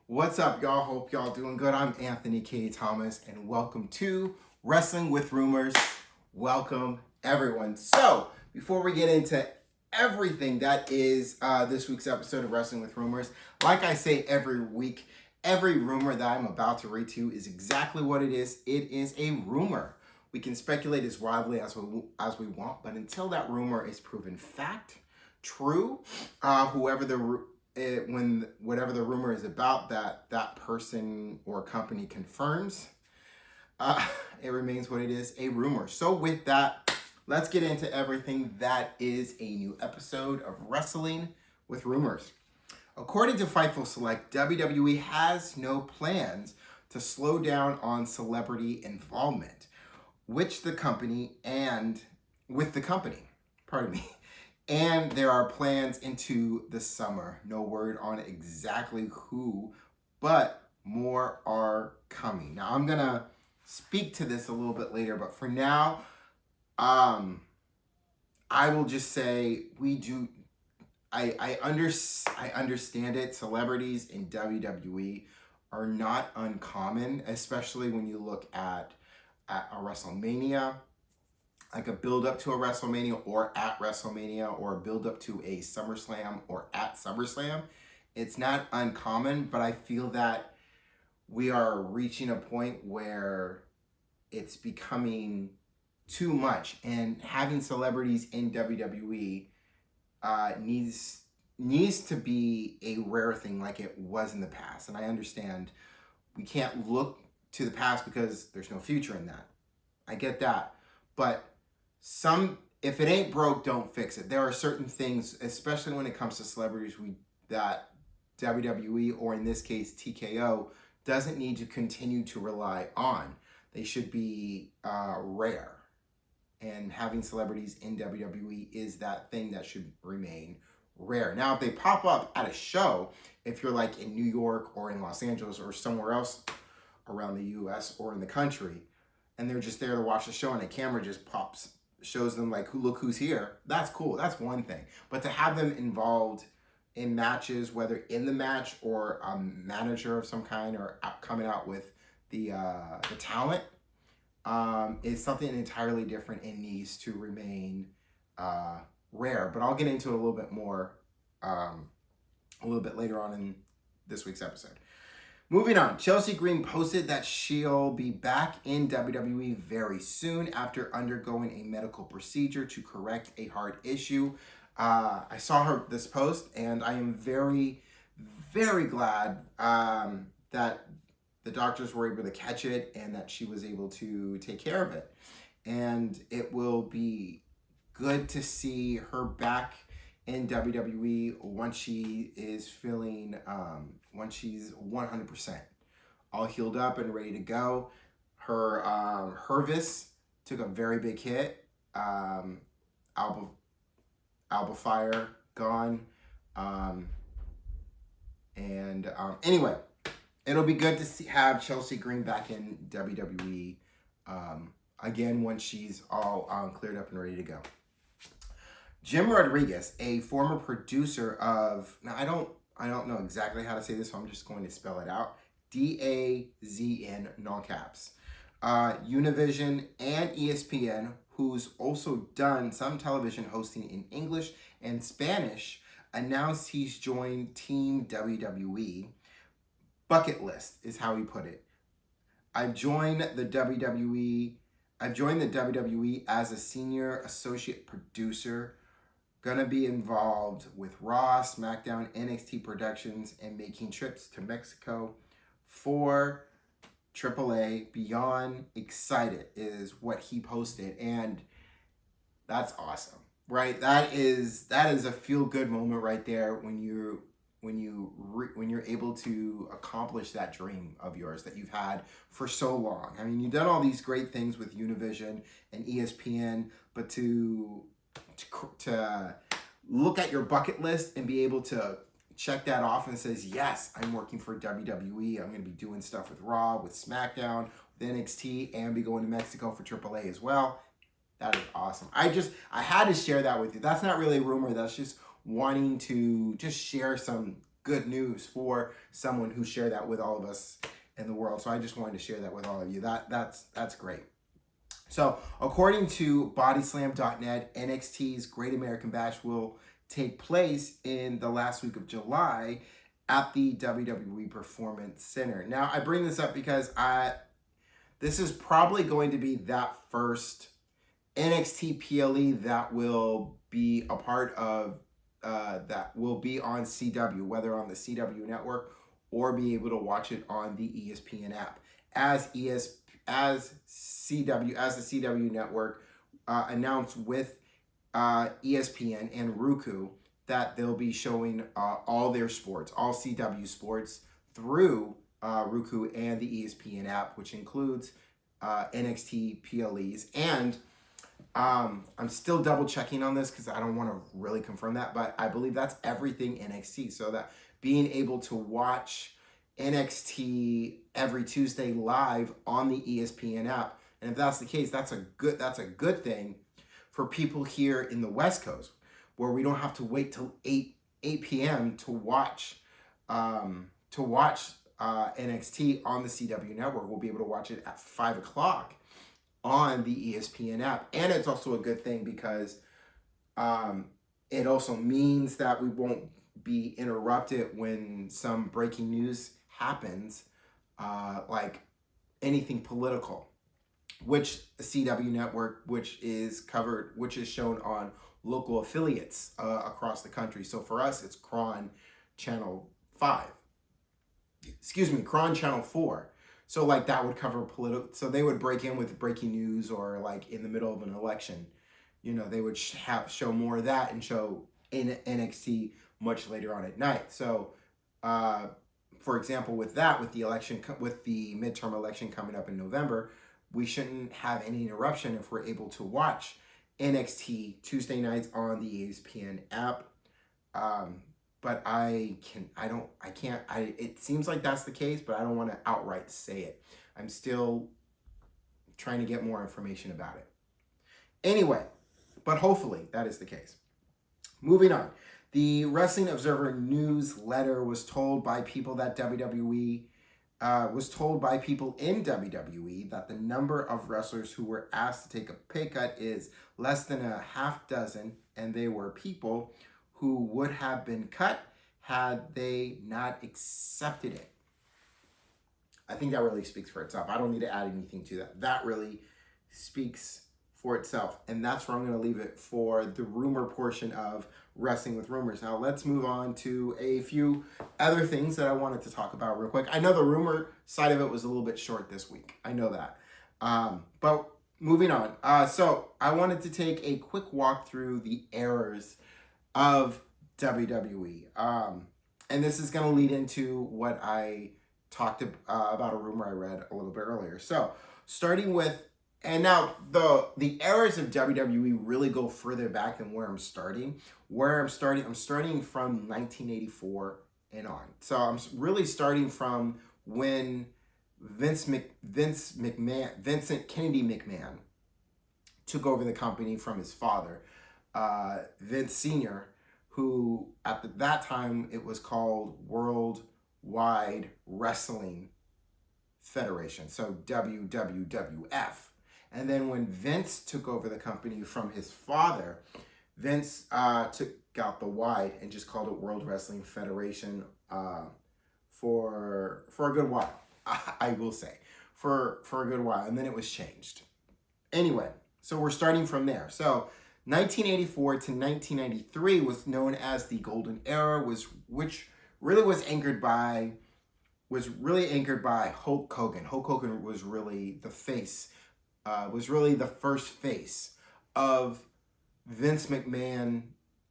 What's up, y'all? Hope y'all doing good. I'm Anthony K. Thomas, and welcome to Wrestling with Rumors. Welcome, everyone. So, before we get into everything that is this week's episode of Wrestling with Rumors, like I say every week, every rumor that I'm about to read to you is exactly what it is. It is a rumor. We can speculate as wildly as we want, but until that rumor is proven fact, true, when whatever the rumor is about that person or company confirms, it remains what it is, a rumor. So with that, let's get into everything that is a new episode of Wrestling with Rumors. According to Fightful Select, WWE has no plans to slow down on celebrity involvement, with the company, pardon me, and there are plans into the summer. No word on exactly who, but more are coming. Now, I'm going to speak to this a little bit later, but for now, I will just say I understand it. Celebrities in WWE are not uncommon, especially when you look at a WrestleMania, like a build up to a WrestleMania or at WrestleMania, or a build up to a SummerSlam or at SummerSlam. It's not uncommon, but I feel that we are reaching a point where it's becoming too much, and having celebrities in WWE needs to be a rare thing like it was in the past. And I understand we can't look to the past because there's no future in that. I get that. But if it ain't broke, don't fix it. There are certain things, especially when it comes to celebrities, that WWE, or in this case TKO, doesn't need to continue to rely on. They should be rare. And having celebrities in WWE is that thing that should remain rare. Now, if they pop up at a show, if you're like in New York or in Los Angeles or somewhere else around the US or in the country, and they're just there to watch the show and a camera just shows them like, look who's here, that's cool. That's one thing. But to have them involved in matches, whether in the match or a manager of some kind, or coming out with the talent, is something entirely different and needs to remain rare. But I'll get into it a little bit more a little bit later on in this week's episode. Moving on, Chelsea Green posted that she'll be back in WWE very soon after undergoing a medical procedure to correct a heart issue. I saw this post, and I am very, very glad that the doctors were able to catch it and that she was able to take care of it. And it will be good to see her back in WWE once she is once she's 100% all healed up and ready to go. Her Hervis took a very big hit. Alba Fire gone. Anyway, it'll be good to have Chelsea Green back in WWE again once she's all cleared up and ready to go. Jim Rodriguez, a former producer of, now I don't know exactly how to say this, so I'm just going to spell it out. DAZN, in all caps. Univision and ESPN, who's also done some television hosting in English and Spanish, announced he's joined Team WWE. Bucket list is how he put it. I've joined the WWE as a senior associate producer. Gonna be involved with Raw, SmackDown, NXT productions, and making trips to Mexico for AAA. Beyond excited is what he posted, and that's awesome, right? That is a feel-good moment right there when you're able to accomplish that dream of yours that you've had for so long. I mean, you've done all these great things with Univision and ESPN, but to look at your bucket list and be able to check that off and says, yes, I'm working for WWE. I'm going to be doing stuff with Raw, with SmackDown, with NXT, and be going to Mexico for AAA as well. That is awesome. I had to share that with you. That's not really a rumor. That's just wanting to just share some good news for someone who shared that with all of us in the world. So I just wanted to share that with all of you. That's great. So according to bodyslam.net, NXT's Great American Bash will take place in the last week of July at the WWE Performance Center. Now I bring this up because this is probably going to be that first NXT PLE that will be a part of that will be on CW, whether on the CW network or be able to watch it on the ESPN app. As the CW network announced with ESPN and Roku that they'll be showing all their sports, all CW sports through Roku and the ESPN app, which includes NXT PLEs. And I'm still double checking on this because I don't want to really confirm that, but I believe that's everything NXT. So that being able to watch NXT every Tuesday live on the ESPN app, and if that's the case, that's a good thing for people here in the West Coast, where we don't have to wait till 8 p.m. to watch NXT on the CW network. We'll be able to watch it at 5 o'clock on the ESPN app. And it's also a good thing because it also means that we won't be interrupted when some breaking news happens, like anything political, which the CW network, which is shown on local affiliates across the country. So for us, it's Cron Channel 5. Cron Channel 4. So like that would cover political. So they would break in with breaking news, or like in the middle of an election, they would show more of that and show in NXT much later on at night. So, for example, with the election, with the midterm election coming up in November, we shouldn't have any interruption if we're able to watch NXT Tuesday nights on the ESPN app. But it seems like that's the case, but I don't want to outright say it. I'm still trying to get more information about it. Anyway, but hopefully that is the case. Moving on. The Wrestling Observer newsletter was told by people in WWE that the number of wrestlers who were asked to take a pay cut is less than a half dozen, and they were people who would have been cut had they not accepted it. I think that really speaks for itself. I don't need to add anything to that. That really speaks for itself. And that's where I'm going to leave it for the rumor portion of Wrestling with Rumors. Now let's move on to a few other things that I wanted to talk about real quick. I know the rumor side of it was a little bit short this week. I know that. But moving on. So I wanted to take a quick walk through the errors of WWE. And this is going to lead into what I talked about a rumor I read a little bit earlier. So starting with, and now the errors of WWE really go further back than where I'm starting. I'm starting from 1984 and on. So I'm really starting from when Vincent Kennedy McMahon took over the company from his father, Vince Sr., who at that time it was called Worldwide Wrestling Federation, so WWF. And then when Vince took over the company from his father, Vince took out the wide and just called it World Wrestling Federation for a good while. I will say for a good while, and then it was changed. Anyway, so we're starting from there. So 1984 to 1993 was known as the Golden Era, which really was anchored by Hulk Hogan. Hulk Hogan was really the face, was really the first face of Vincent Kennedy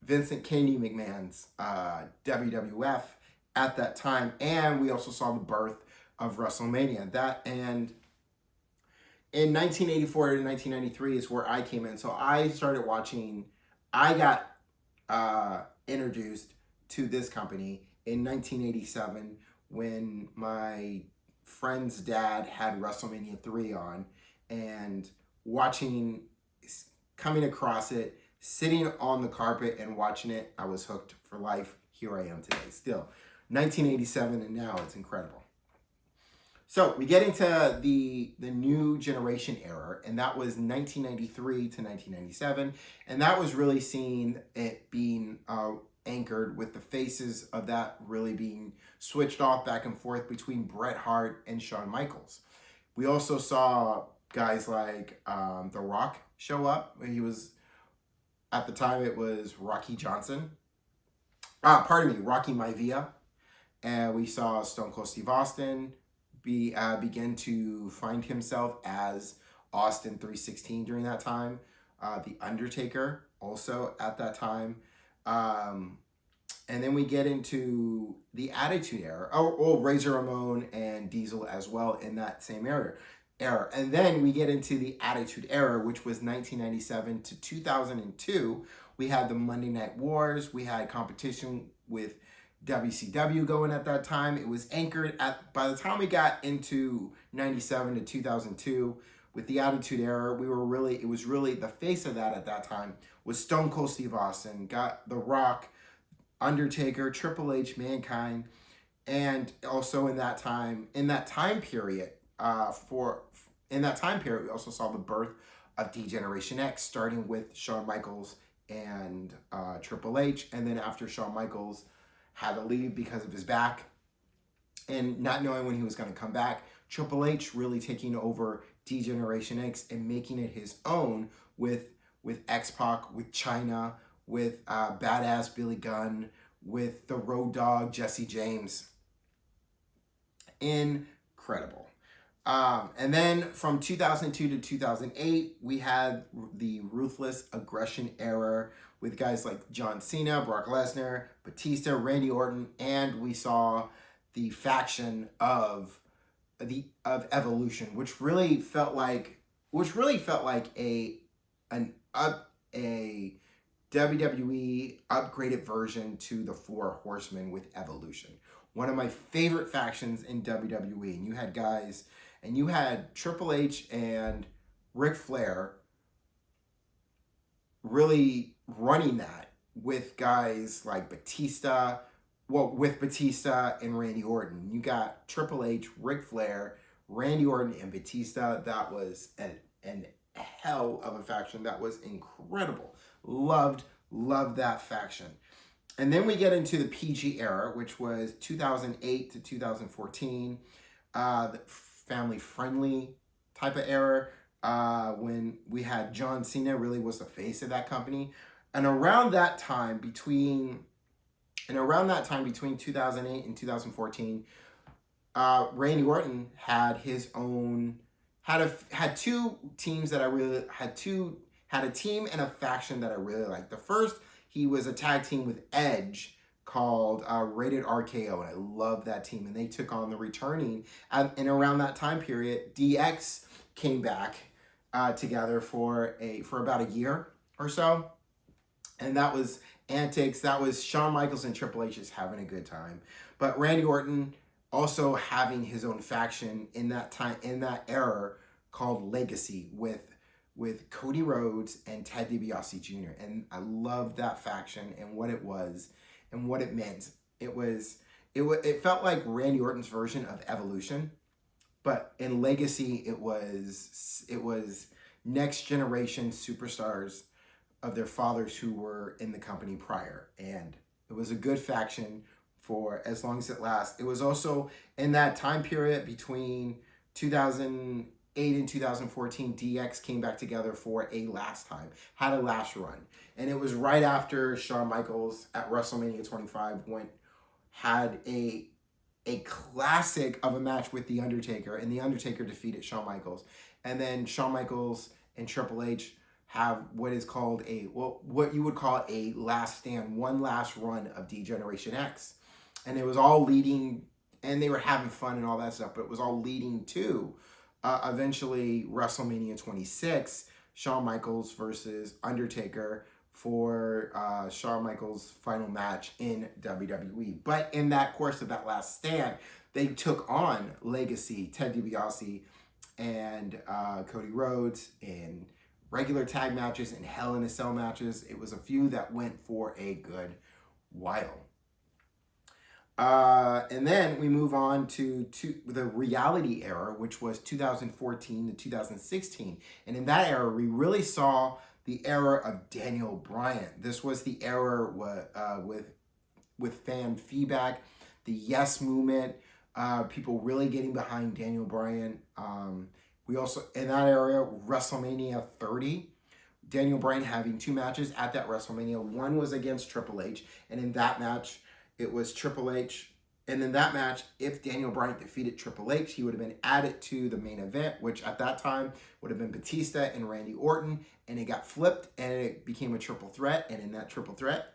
McMahon's WWF at that time, and we also saw the birth of WrestleMania. In 1984 to 1993 is where I came in. So I started watching, I got introduced to this company in 1987 when my friend's dad had WrestleMania 3 on, and coming across it, sitting on the carpet and watching it, I was hooked for life. Here I am today still. 1987 and now. It's incredible. So we get into the new generation era, and that was 1993 to 1997, and that was really seeing it being anchored with the faces of that really being switched off back and forth between Bret Hart and Shawn Michaels. We also saw guys like The Rock show up. He was, at the time, it was Rocky Johnson. Rocky Maivia. And we saw Stone Cold Steve Austin begin to find himself as Austin 316 during that time. The Undertaker also at that time. And then we get into the Attitude Era. Razor Ramon and Diesel as well in that same era. And then we get into the Attitude Era, which was 1997 to 2002. We had the Monday Night Wars. We had competition with WCW going at that time. It was anchored by the time we got into 97 to 2002 with the Attitude Era, it was really the face of that at that time was Stone Cold Steve Austin, got The Rock, Undertaker, Triple H, Mankind, and also in that time period, we also saw the birth of D-Generation X, starting with Shawn Michaels and Triple H, and then after Shawn Michaels had to leave because of his back and not knowing when he was going to come back, Triple H really taking over D-Generation X and making it his own with X-Pac, with Chyna, with Badass Billy Gunn, with the Road Dogg Jesse James. Incredible. And then from 2002 to 2008, we had the Ruthless Aggression Era with guys like John Cena, Brock Lesnar, Batista, Randy Orton, and we saw the faction of Evolution, which really felt like a WWE upgraded version to the Four Horsemen with Evolution. One of my favorite factions in WWE, and you had Triple H and Ric Flair really running that with guys like Batista and Randy Orton. You got Triple H, Ric Flair, Randy Orton, and Batista. That was an hell of a faction. That was incredible. Loved that faction. And then we get into the PG era, which was 2008 to 2014. The family-friendly type of era, when we had John Cena really was the face of that company. And around that time, between 2008 and 2014, Randy Orton had his own, had two teams that I really, had a team and a faction that I really liked. The first, he was a tag team with Edge called Rated RKO, and I love that team. And they took on the returning, and around that time period, DX came back together for about a year or so, and that was antics. That was Shawn Michaels and Triple H just having a good time, but Randy Orton also having his own faction in that era called Legacy with Cody Rhodes and Ted DiBiase Jr. And I loved that faction and what it was and what it meant. It felt like Randy Orton's version of Evolution, but in Legacy it was next generation superstars of their fathers who were in the company prior, and it was a good faction for as long as it lasts. It was also in that time period between 2008 and 2014, DX came back together for a last time, had a last run. And it was right after Shawn Michaels at WrestleMania 25 had a classic of a match with The Undertaker, and The Undertaker defeated Shawn Michaels. And then Shawn Michaels and Triple H have what is called what you would call a last stand, one last run of D-Generation X. And it was all leading, and they were having fun and all that stuff, but it was all leading to eventually WrestleMania 26, Shawn Michaels versus Undertaker for Shawn Michaels' final match in WWE. But in that course of that last stand, they took on Legacy, Ted DiBiase, and Cody Rhodes in regular tag matches and Hell in a Cell matches. It was a feud that went for a good while. And then we move on to the reality era, which was 2014 to 2016. And in that era, we really saw the era of Daniel Bryan. This was the era with fan feedback, the yes movement, people really getting behind Daniel Bryan. We also, in that area, WrestleMania 30, Daniel Bryan having two matches at that WrestleMania. One was against Triple H, and in that match, it was Triple H. And in that match, if Daniel Bryan defeated Triple H, he would have been added to the main event, which at that time would have been Batista and Randy Orton. And it got flipped, and it became a triple threat. And in that triple threat,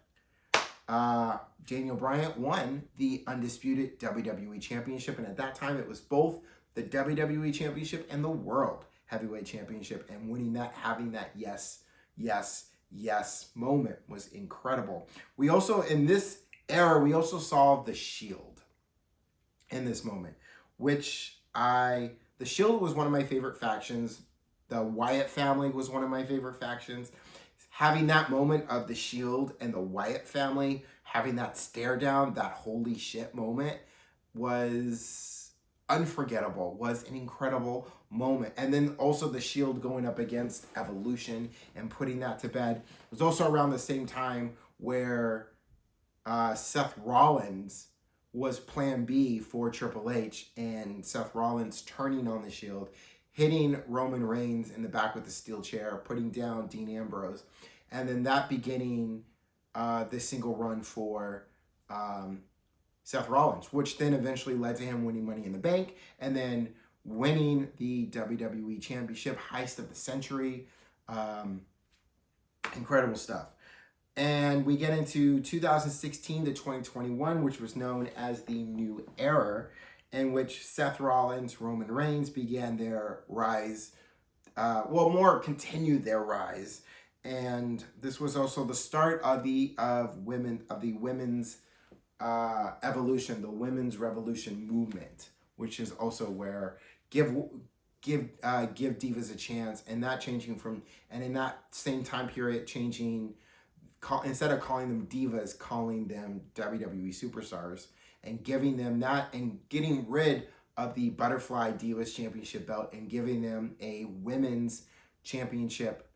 Daniel Bryan won the undisputed WWE Championship. And at that time, it was both the WWE Championship and the World Heavyweight Championship. And winning that, having that yes moment was incredible. We also, in this era, we also saw the Shield in this moment, the Shield was one of my favorite factions. The Wyatt family was one of my favorite factions. Having that moment of the Shield and the Wyatt family, having that stare down, that holy shit moment was unforgettable, was an incredible moment. And then also the Shield going up against Evolution and putting that to bed. It was also around the same time where Seth Rollins was plan B for Triple H, and Seth Rollins turning on the Shield, hitting Roman Reigns in the back with the steel chair, putting down Dean Ambrose, and then that beginning the single run for Seth Rollins, which then eventually led to him winning Money in the Bank, and then winning the WWE Championship, heist of the century. Incredible stuff. And we get into 2016 to 2021, which was known as the New Era, in which Seth Rollins, Roman Reigns began their rise, continued their rise. And this was also the start of the women's evolution, the women's revolution movement, which is also where give divas a chance, and that changing from, and in that same time period changing, instead of calling them divas, calling them WWE superstars, and giving them that, and getting rid of the Butterfly Divas Championship belt and giving them a women's championship,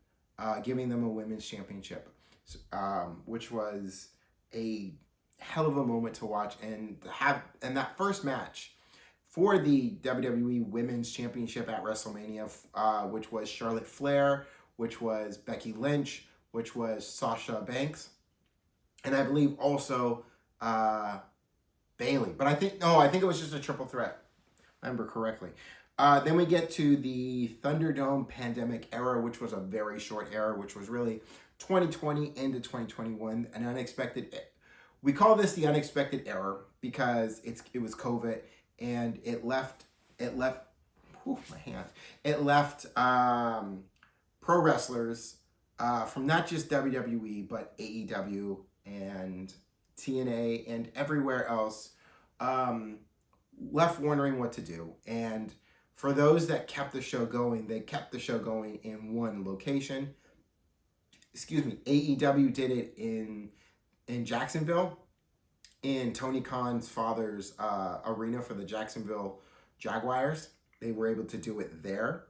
which was a hell of a moment to watch. And that first match for the WWE Women's Championship at WrestleMania, which was Charlotte Flair, which was Becky Lynch, which was Sasha Banks, and I believe also Bayley. But I think it was just a triple threat, if I remember correctly. Then we get to the Thunderdome pandemic era, which was a very short era, which was really 2020 into 2021, an unexpected. We call this the unexpected era because it was COVID, and it left pro wrestlers from not just WWE, but AEW and TNA and everywhere else, left wondering what to do. And for those that kept the show going, they kept the show going in one location. AEW did it in Jacksonville, in Tony Khan's father's arena for the Jacksonville Jaguars. They were able to do it there.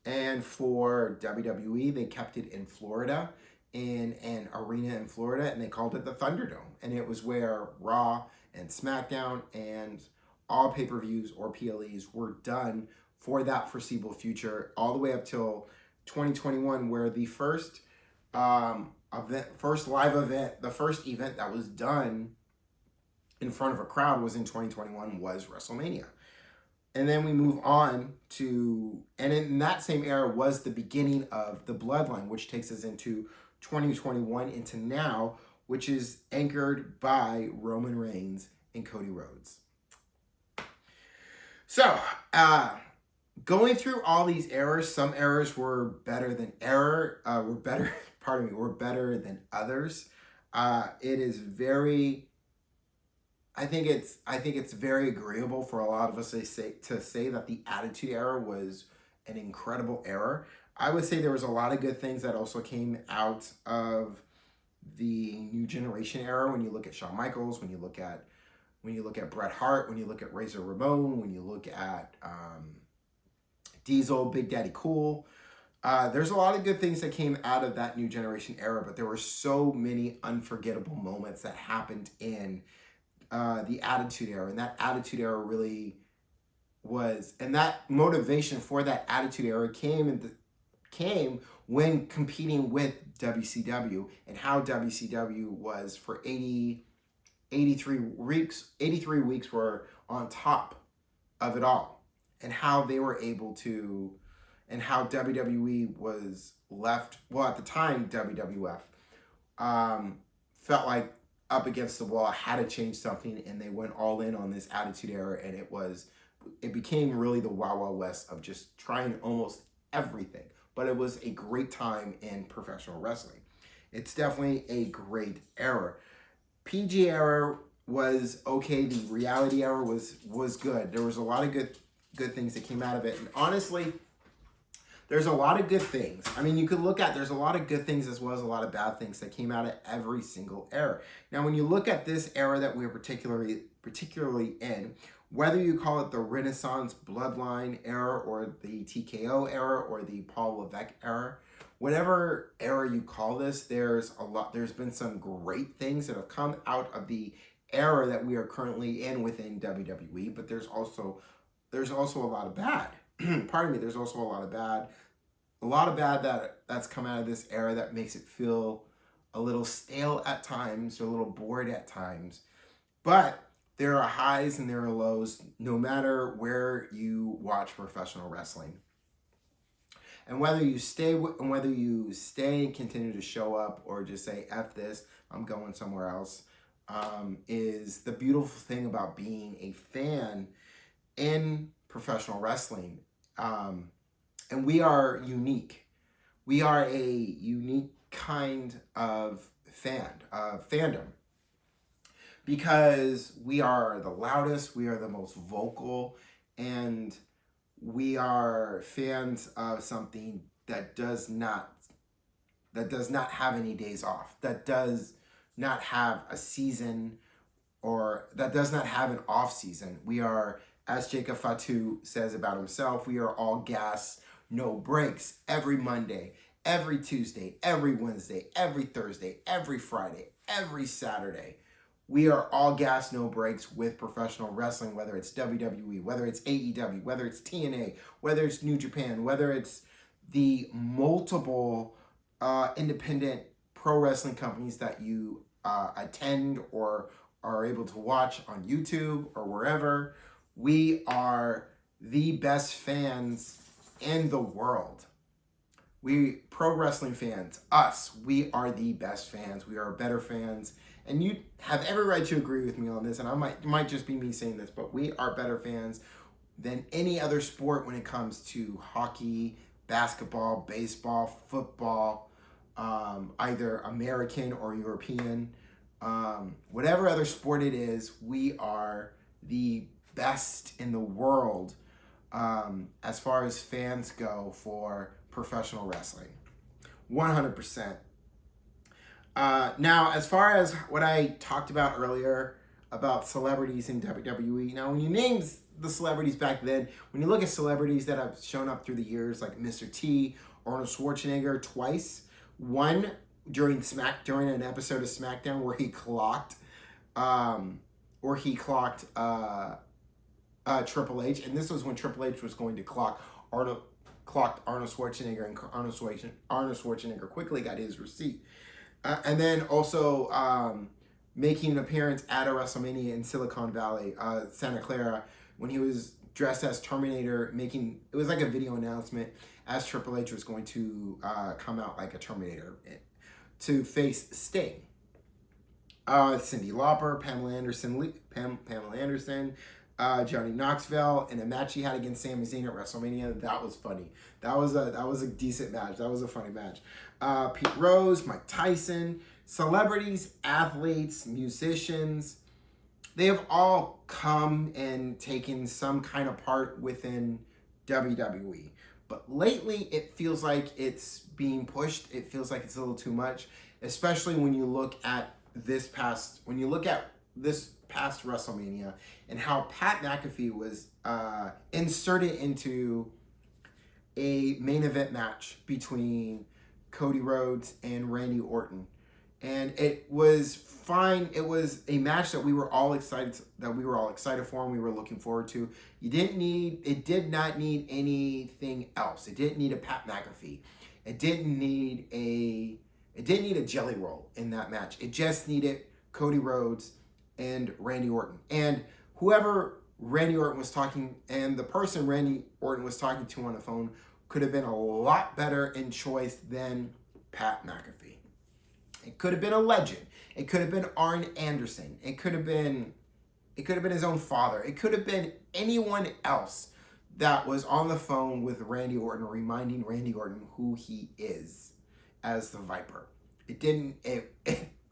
And for WWE, they kept it in Florida, in an arena in Florida, and they called it the Thunderdome. And it was where Raw and SmackDown and all pay-per-views or PLEs were done for that foreseeable future, all the way up till 2021, where the first live event, the first event that was done in front of a crowd was in 2021, was WrestleMania. And then we move on to, and in that same era was the beginning of the Bloodline, which takes us into 2021 into now, which is anchored by Roman Reigns and Cody Rhodes. So, going through all these eras, some eras were better than others. It is very, I think it's very agreeable for a lot of us to say that the Attitude Era was an incredible era. I would say there was a lot of good things that also came out of the New Generation era. When you look at Shawn Michaels, when you look at when you look at Bret Hart, when you look at Razor Ramon, when you look at Diesel, Big Daddy Cool. There's a lot of good things that came out of that New Generation era, but there were so many unforgettable moments that happened in the Attitude Era. And that Attitude Era really was, and that motivation for that Attitude Era came when competing with WCW, and how WCW was for 83 weeks were on top of it all, and how they were able to, and how WWE was left, well, at the time, WWF felt like up against the wall, had to change something, and they went all in on this Attitude Era, and it became really the Wild Wild West of just trying almost everything. But it was a great time in professional wrestling. It's definitely a great era. PG era was okay. The reality era was good. There was a lot of good things that came out of it. And honestly, there's a lot of good things. I mean, you could look at, there's a lot of good things as well as a lot of bad things that came out of every single era. Now, when you look at this era that we're particularly in, whether you call it the Renaissance Bloodline era or the TKO era or the Paul Levesque era, whatever era you call this, there's been some great things that have come out of the era that we are currently in within WWE, but there's also a lot of bad. Pardon me, there's also a lot of bad that's come out of this era that makes it feel a little stale at times, or a little bored at times. But there are highs and there are lows, no matter where you watch professional wrestling. And whether you stay and continue to show up, or just say, F this, I'm going somewhere else, is the beautiful thing about being a fan in professional wrestling. And we are unique. We are a unique kind of fandom. Because we are the loudest, we are the most vocal, and we are fans of something that does not have any days off, that does not have a season, or that does not have an off season. We are, as Jacob Fatu says about himself, we are all gas, no breaks, every Monday, every Tuesday, every Wednesday, every Thursday, every Friday, every Saturday. We are all gas, no breaks with professional wrestling, whether it's WWE, whether it's AEW, whether it's TNA, whether it's New Japan, whether it's the multiple independent pro wrestling companies that you attend or are able to watch on YouTube or wherever. We are the best fans in the world. We pro wrestling fans, we are the best fans. We are better fans. And you have every right to agree with me on this, and it might just be me saying this, but we are better fans than any other sport when it comes to hockey, basketball, baseball, football, either American or European. Whatever other sport it is, we are the best in the world as far as fans go for professional wrestling. 100%. Now, as far as what I talked about earlier about celebrities in WWE, now when you name the celebrities back then, when you look at celebrities that have shown up through the years, like Mr. T, Arnold Schwarzenegger twice, one during an episode of SmackDown where he clocked Triple H, and this was when Triple H was going to clocked Arnold Schwarzenegger, and Arnold Schwarzenegger quickly got his receipt. And then also making an appearance at a WrestleMania in Silicon Valley, Santa Clara, when he was dressed as Terminator, it was like a video announcement as Triple H was going to come out like a Terminator to face Sting. Cyndi Lauper, Pamela Anderson, Johnny Knoxville in a match he had against Sami Zayn at WrestleMania. That was funny. That was a decent match. That was a funny match. Pete Rose, Mike Tyson, celebrities, athletes, musicians, they have all come and taken some kind of part within WWE. But lately, it feels like it's being pushed. It feels like it's a little too much, especially when you look at this past past WrestleMania and how Pat McAfee was inserted into a main event match between Cody Rhodes and Randy Orton. And it was fine. It was a match that we were all excited for and we were looking forward to. It did not need anything else. It didn't need a Pat McAfee. It didn't need a jelly roll in that match. It just needed Cody Rhodes and Randy Orton. And whoever Randy Orton was talking, and the person Randy Orton was talking to on the phone could have been a lot better in choice than Pat McAfee. It could have been a legend. It could have been Arn Anderson. It could have been his own father. It could have been anyone else that was on the phone with Randy Orton, reminding Randy Orton who he is as the Viper. It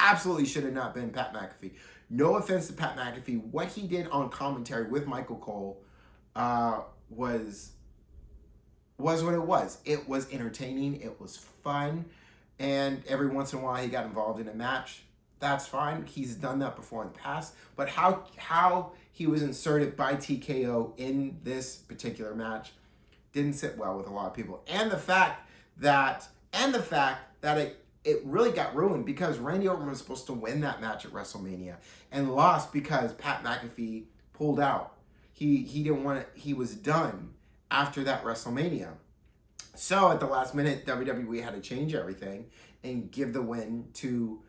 absolutely should have not been Pat McAfee. No offense to Pat McAfee. What he did on commentary with Michael Cole was what it was. It was entertaining. It was fun. And every once in a while he got involved in a match. That's fine. He's done that before in the past. But how he was inserted by TKO in this particular match didn't sit well with a lot of people. And the fact that it really got ruined because Randy Orton was supposed to win that match at WrestleMania and lost because Pat McAfee pulled out. He didn't want it. He was done after that WrestleMania. So at the last minute, WWE had to change everything and give the win to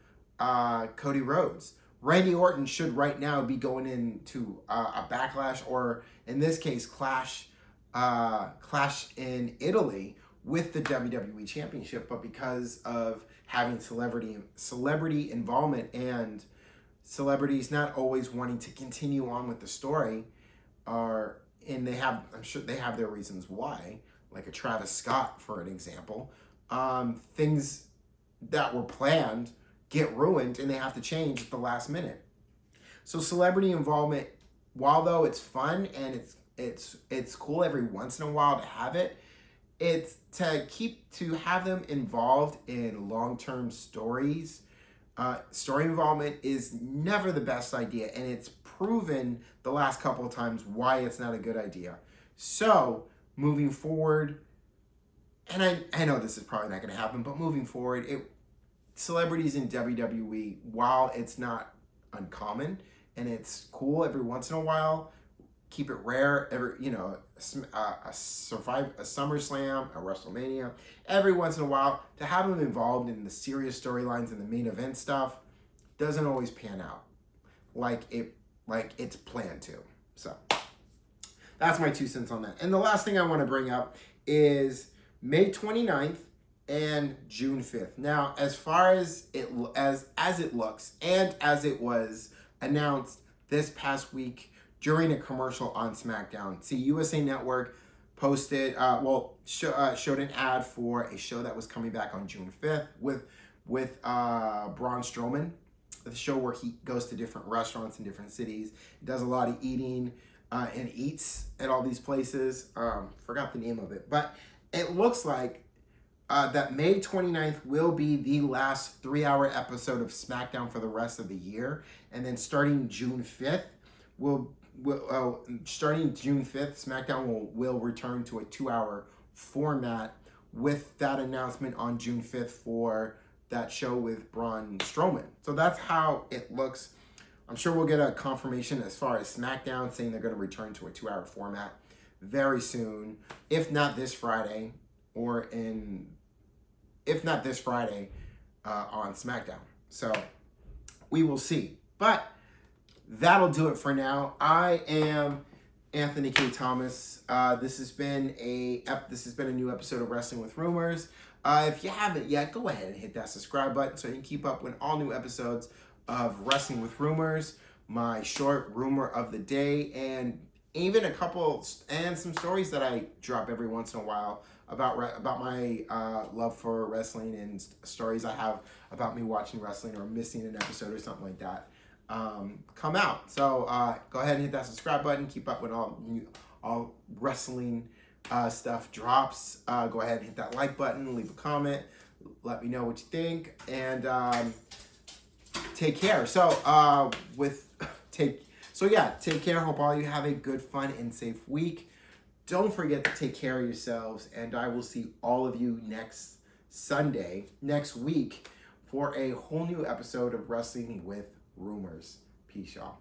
Cody Rhodes. Randy Orton should right now be going into a Backlash, or in this case, Clash in Italy with the WWE Championship, but because of having celebrity involvement and celebrities not always wanting to continue on with the story, I'm sure they have their reasons why, like a Travis Scott, for an example, things that were planned get ruined and they have to change at the last minute. So celebrity involvement, while though it's fun and it's cool every once in a while to have it, it's to have them involved in long-term stories. Story involvement is never the best idea, and it's proven the last couple of times why it's not a good idea. So moving forward, and I know this is probably not going to happen, but moving forward, celebrities in WWE, while it's not uncommon and it's cool every once in a while, keep it rare. A SummerSlam, a WrestleMania, every once in a while, to have them involved in the serious storylines and the main event stuff doesn't always pan out like it's planned to. So that's my 2 cents on that. And the last thing I want to bring up is May 29th and June 5th. Now, as far as it looks, and as it was announced this past week during a commercial on SmackDown, see, USA Network posted, showed an ad for a show that was coming back on June 5th with Braun Strowman, the show where he goes to different restaurants in different cities, does a lot of eating and eats at all these places. Forgot the name of it, but it looks like that May 29th will be the last 3-hour episode of SmackDown for the rest of the year. And then starting June 5th, SmackDown will return to a 2-hour format with that announcement on June 5th for that show with Braun Strowman. So that's how it looks. I'm sure we'll get a confirmation as far as SmackDown saying they're going to return to a 2-hour format very soon, if not this Friday, on SmackDown. So we will see. But that'll do it for now. I am Anthony K. Thomas. This has been a new episode of Wrestling with Rumors. If you haven't yet, go ahead and hit that subscribe button so you can keep up with all new episodes of Wrestling with Rumors, my short rumor of the day, and even some stories that I drop every once in a while about my love for wrestling and stories I have about me watching wrestling or missing an episode or something like that come out. So go ahead and hit that subscribe button. Keep up with all wrestling stuff drops. Go ahead and hit that like button. Leave a comment. Let me know what you think. And take care. So with take care. Hope all you have a good, fun, and safe week. Don't forget to take care of yourselves, and I will see all of you next Sunday, next week, for a whole new episode of Wrestling with Rumors. Peace, y'all.